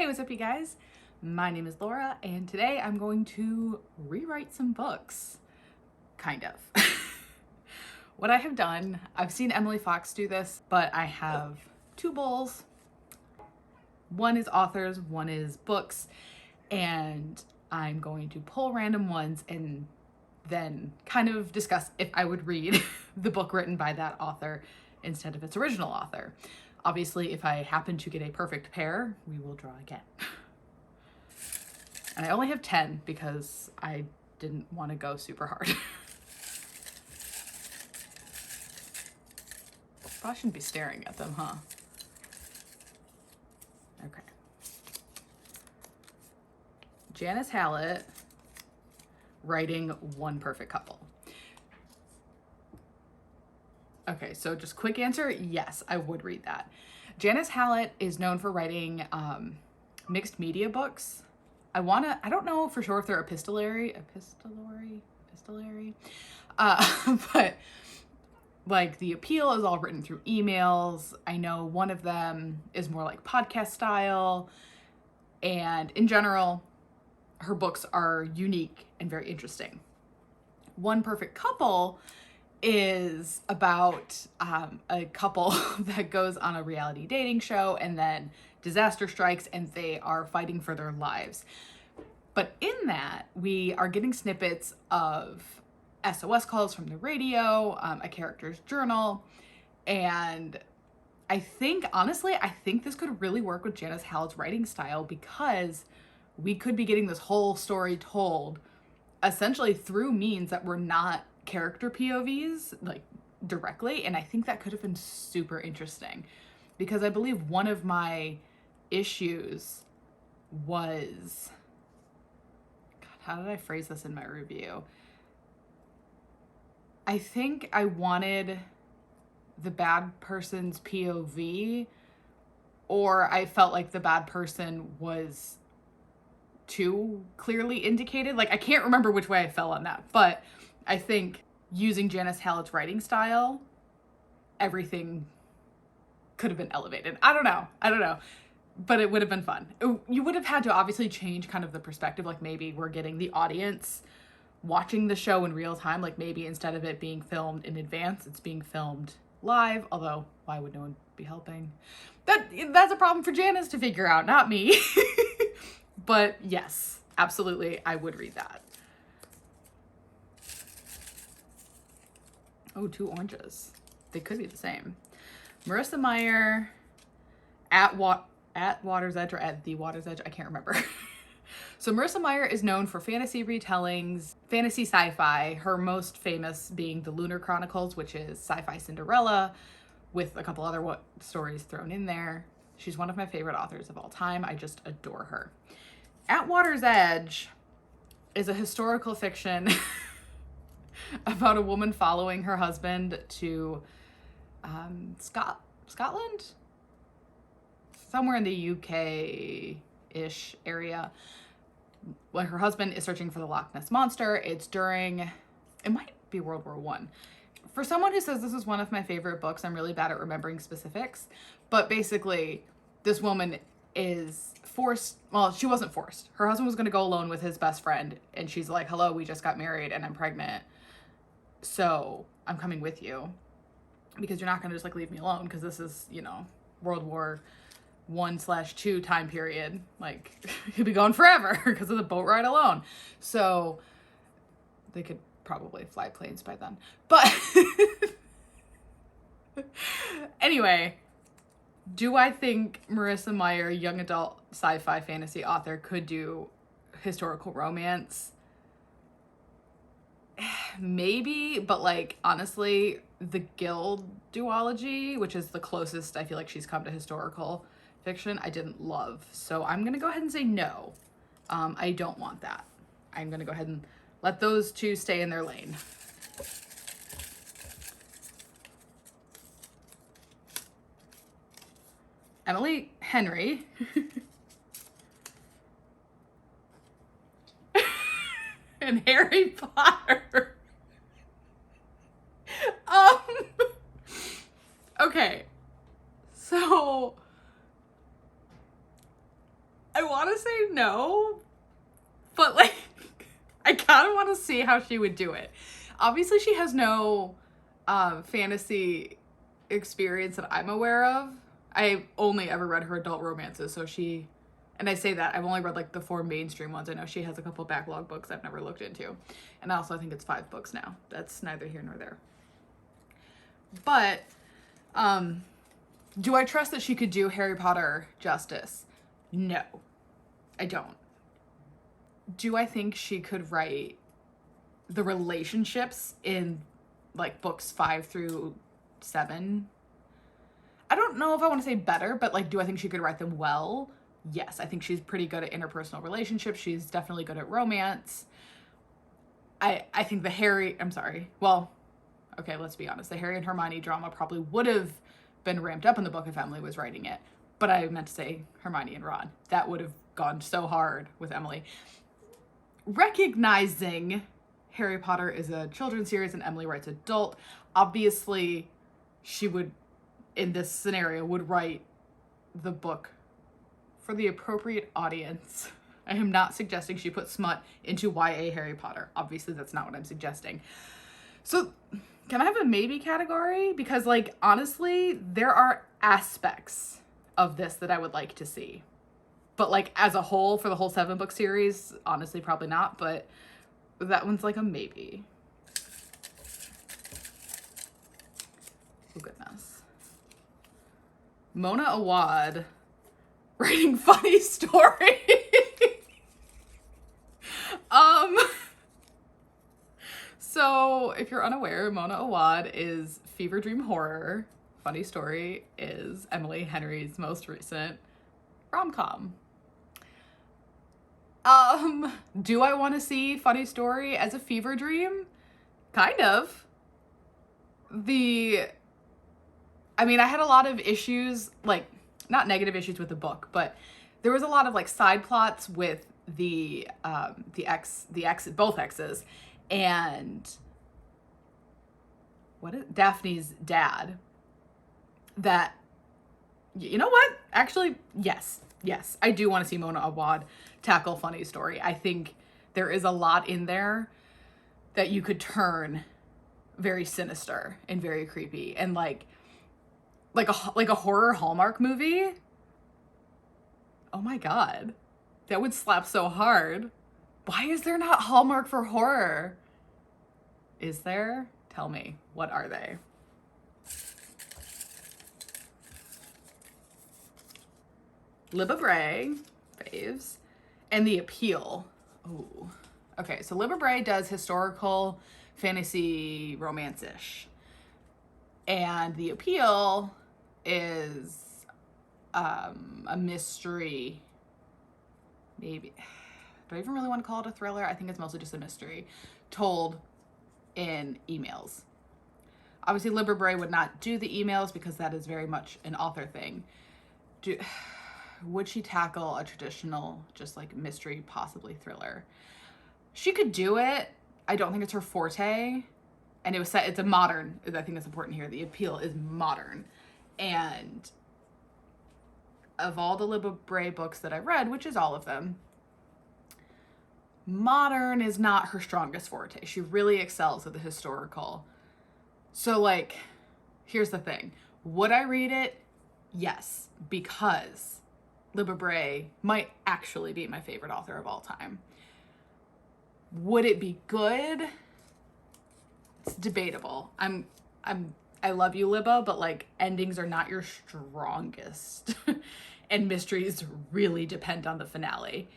what's up, you guys? My name is Laura, and today I'm going to rewrite some books. Kind of. What I have done, I've seen Emily Fox do this, but I have two bowls. One is authors, one is books, and I'm going to pull random ones and then kind of discuss if I would read the book written by that author instead of its original author. Obviously, if I happen to get a perfect pair, we will draw again. And I only have 10 because I didn't want to go super hard. I shouldn't be staring at them, huh? Okay. Janice Hallett writing One Perfect Couple. Okay, so just quick answer, yes, I would read that. Janice Hallett is known for writing mixed media books. I don't know for sure if they're epistolary, but like the appeal is all written through emails. I know one of them is more like podcast style, and in general, her books are unique and very interesting. One Perfect Couple is about a couple that goes on a reality dating show and then disaster strikes and they are fighting for their lives. But in that, we are getting snippets of SOS calls from the radio, a character's journal, and I think this could really work with Janice Hallett's writing style because we could be getting this whole story told essentially through means that were not character POVs, like directly, and I think that could have been super interesting because I believe one of my issues was, God, how did I phrase this in my review? I think I wanted the bad person's POV, or I felt like the bad person was too clearly indicated. Like, I can't remember which way I fell on that, but I think using Janice Hallett's writing style, everything could have been elevated. I don't know, but it would have been fun. You would have had to obviously change kind of the perspective. Like maybe we're getting the audience watching the show in real time. Like maybe instead of it being filmed in advance, it's being filmed live. Although why would no one be helping? That's a problem for Janice to figure out, not me. But yes, absolutely, I would read that. Oh, two oranges. They could be the same. Marissa Meyer at Water's Edge or at the Water's Edge. I can't remember. So Marissa Meyer is known for fantasy retellings, fantasy sci-fi, her most famous being the Lunar Chronicles, which is sci-fi Cinderella with a couple other stories thrown in there. She's one of my favorite authors of all time. I just adore her. At Water's Edge is a historical fiction about a woman following her husband to Scotland? Somewhere in the UK-ish area. When her husband is searching for the Loch Ness Monster, it might be World War I. For someone who says this is one of my favorite books, I'm really bad at remembering specifics, but basically this woman is forced, well, she wasn't forced. Her husband was going to go alone with his best friend, and she's like, hello, we just got married and I'm pregnant, so I'm coming with you because you're not going to just like leave me alone because this is, World War I/II time period. Like, you'll be going forever because of the boat ride alone. So they could probably fly planes by then. But anyway, do I think Marissa Meyer, young adult sci-fi fantasy author, could do historical romance? Maybe, but like honestly, the Guild duology, which is the closest I feel like she's come to historical fiction, I didn't love. So I'm gonna go ahead and say no. I don't want that. I'm gonna go ahead and let those two stay in their lane. Emily Henry and Harry Potter. Okay, so want to say no, but like, I kind of want to see how she would do it. Obviously, she has no fantasy experience that I'm aware of. I've only ever read her adult romances, so and I say that, I've only read like the 4 mainstream ones. I know she has a couple backlog books I've never looked into. And also I think it's 5 books now. That's neither here nor there. But, do I trust that she could do Harry Potter justice? No, I don't. Do I think she could write the relationships in like books 5 through 7? I don't know if I want to say better, but like, do I think she could write them well? Yes, I think she's pretty good at interpersonal relationships. She's definitely good at romance. I think let's be honest. The Harry and Hermione drama probably would have been ramped up in the book if Emily was writing it. But I meant to say Hermione and Ron. That would have gone so hard with Emily. Recognizing Harry Potter is a children's series and Emily writes adult, obviously she would, in this scenario, would write the book for the appropriate audience. I am not suggesting she put smut into YA Harry Potter. Obviously, that's not what I'm suggesting. So, can I have a maybe category? Because, like, honestly, there are aspects of this that I would like to see. But, like, as a whole, for the whole 7-book series, honestly, probably not. But that one's like a maybe. Oh, goodness. Mona Awad writing funny story. So if you're unaware, Mona Awad is Fever Dream Horror. Funny Story is Emily Henry's most recent rom-com. Do I want to see Funny Story as a fever dream? Kind of. I had a lot of issues, like, not negative issues with the book, but there was a lot of like side plots with both exes, and Daphne's dad. That, you know what? Actually, yes, I do want to see Mona Awad tackle Funny Story. I think there is a lot in there that you could turn very sinister and very creepy, and like a horror Hallmark movie. Oh my god, that would slap so hard. Why is there not Hallmark for horror? Is there? Tell me, what are they? Libba Bray, faves, and The Appeal. Ooh. Okay, so Libba Bray does historical fantasy romance-ish. And The Appeal is a mystery, maybe. Do I even really want to call it a thriller? I think it's mostly just a mystery told in emails. Obviously, Libba Bray would not do the emails because that is very much an author thing. Would she tackle a traditional, just like mystery, possibly thriller? She could do it. I don't think it's her forte. And it's a modern, I think that's important here. The Appeal is modern. And of all the Libba Bray books that I read, which is all of them, modern is not her strongest forte. She really excels at the historical. So, like, here's the thing. Would I read it? Yes, because Libba Bray might actually be my favorite author of all time. Would it be good? It's debatable. I love you, Libba, but like, endings are not your strongest. And mysteries really depend on the finale.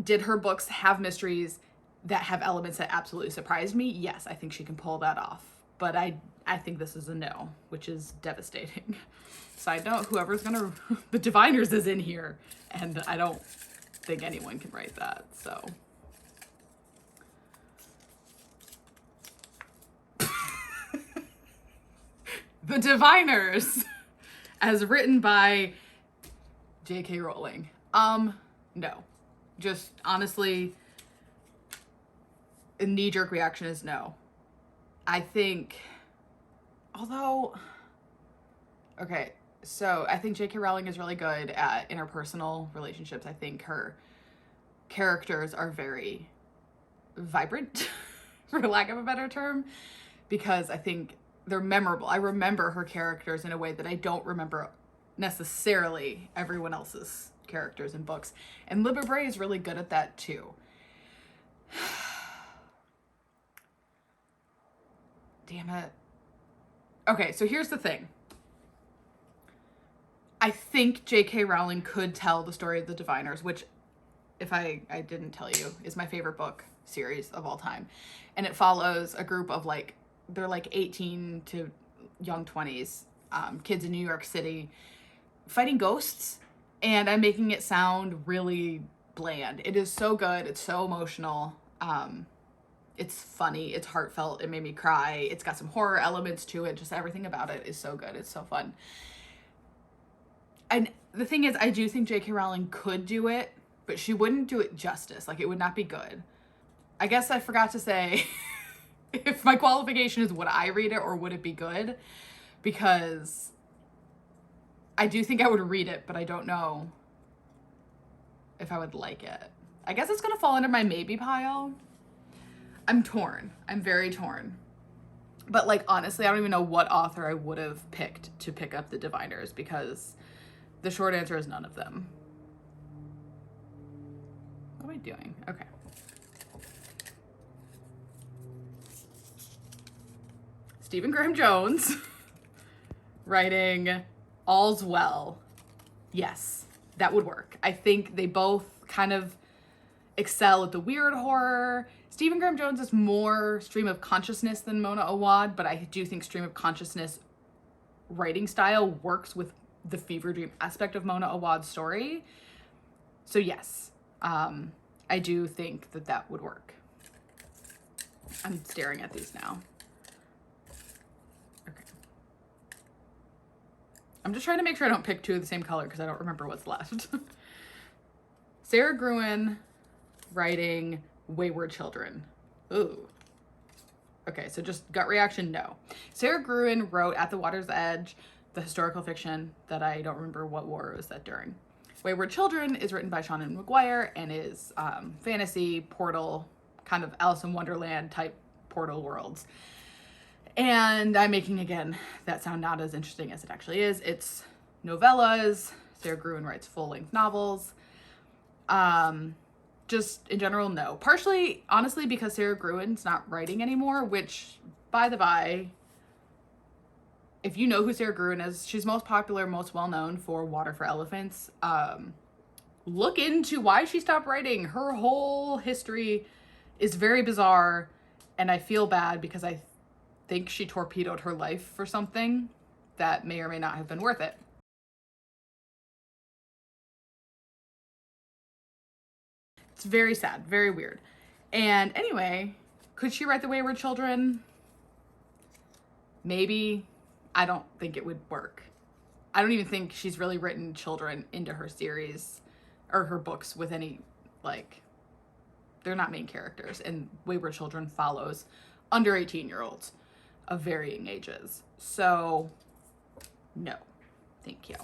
Did her books have mysteries that have elements that absolutely surprised me? Yes, I think she can pull that off. But I think this is a no, which is devastating. Side note, the Diviners is in here, and I don't think anyone can write that, so. The Diviners, as written by J.K. Rowling. No. Just honestly, a knee-jerk reaction is no. I think, although, okay, So I think J.K. Rowling is really good at interpersonal relationships. I think her characters are very vibrant, for lack of a better term, because I think they're memorable. I remember her characters in a way that I don't remember necessarily everyone else's characters in books. And Libba Bray is really good at that too. Damn it. Okay, so here's the thing. I think J.K. Rowling could tell the story of the Diviners, which, if I didn't tell you, is my favorite book series of all time. And it follows a group of they're 18 to young 20s, kids in New York City fighting ghosts. And I'm making it sound really bland. It is so good. It's so emotional. It's funny. It's heartfelt. It made me cry. It's got some horror elements to it. Just everything about it is so good. It's so fun. And the thing is, I do think J.K. Rowling could do it, but she wouldn't do it justice. It would not be good. I guess I forgot to say if my qualification is would I read it or would it be good? Because I do think I would read it, but I don't know if I would like it. I guess it's going to fall under my maybe pile. I'm torn. I'm very torn. But honestly, I don't even know what author I would have picked to pick up the Diviners, because the short answer is none of them. What am I doing? Okay. Stephen Graham Jones writing All's Well. Yes, that would work. I think they both kind of excel at the weird horror. Stephen Graham Jones is more stream of consciousness than Mona Awad, but I do think stream of consciousness writing style works with the fever dream aspect of Mona Awad's story. So yes, I do think that would work. I'm staring at these now. Okay. I'm just trying to make sure I don't pick two of the same color because I don't remember what's left. Sarah Gruen writing Wayward Children. Ooh. Okay, so just gut reaction, no. Sarah Gruen wrote At the Water's Edge, the historical fiction that I don't remember what war it was set during. Wayward Children is written by Seanan McGuire and is fantasy, portal, kind of Alice in Wonderland type portal worlds. And I'm making, again, that sound not as interesting as it actually is. It's novellas. Sarah Gruen writes full-length novels. Just in general, no. Partially, honestly, because Sarah Gruen's not writing anymore, which, by the by, if you know who Sarah Gruen is, she's most popular, most well-known for Water for Elephants. Look into why she stopped writing. Her whole history is very bizarre, and I feel bad because I think she torpedoed her life for something that may or may not have been worth it. It's very sad, very weird. And anyway, could she write The Wayward Children? Maybe. I don't think it would work. I don't even think she's really written children into her series or her books with any, they're not main characters. And Wayward Children follows under 18-year-olds of varying ages. So, no. Thank you.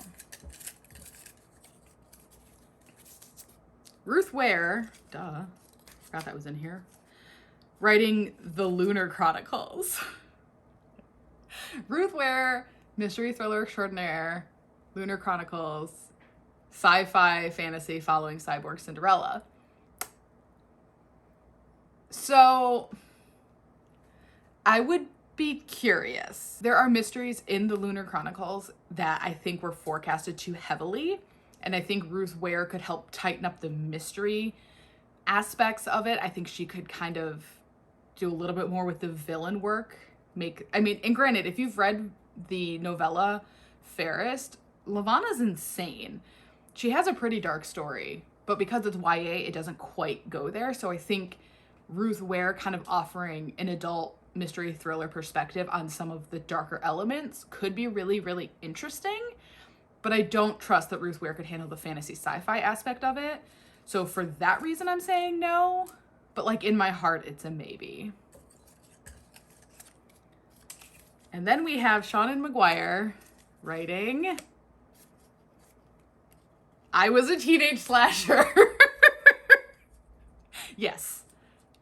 Ruth Ware, duh, forgot that was in here, writing The Lunar Chronicles. Ruth Ware, mystery thriller extraordinaire, Lunar Chronicles, sci-fi fantasy following cyborg Cinderella. So, I would be curious. There are mysteries in the Lunar Chronicles that I think were forecasted too heavily, and I think Ruth Ware could help tighten up the mystery aspects of it. I think she could kind of do a little bit more with the villain work. And granted, if you've read the novella Fairest, Levana's insane. She has a pretty dark story, but because it's YA, it doesn't quite go there. So I think Ruth Ware kind of offering an adult mystery thriller perspective on some of the darker elements could be really, really interesting. But I don't trust that Ruth Ware could handle the fantasy sci-fi aspect of it. So for that reason, I'm saying no. But in my heart, it's a maybe. And then we have Seanan McGuire writing I was a teenage slasher. Yes,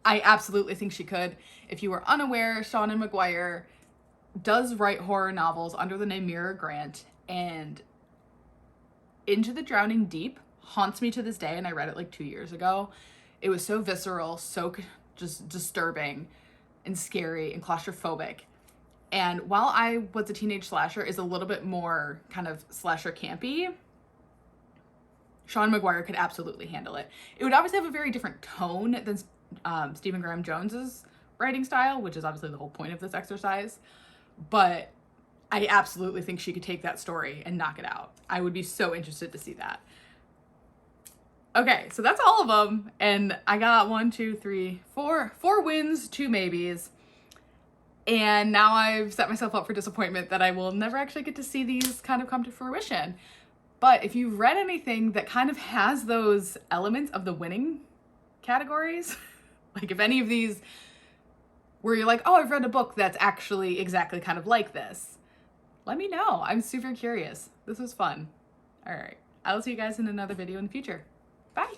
I absolutely think she could. If you were unaware, Seanan McGuire does write horror novels under the name Mira Grant, and Into the Drowning Deep haunts me to this day, and I read it like 2 years ago. It was so visceral, so just disturbing and scary and claustrophobic. And while I Was a Teenage Slasher is a little bit more kind of slasher campy, Seanan McGuire could absolutely handle it. It would obviously have a very different tone than Stephen Graham Jones's writing style, which is obviously the whole point of this exercise. But I absolutely think she could take that story and knock it out. I would be so interested to see that. Okay, so that's all of them. And I got 4 wins, 2 maybes. And now I've set myself up for disappointment that I will never actually get to see these kind of come to fruition. But if you've read anything that kind of has those elements of the winning categories, like if any of these where you're like, oh, I've read a book that's actually exactly kind of like this, let me know. I'm super curious. This was fun. All right. I'll see you guys in another video in the future. Bye.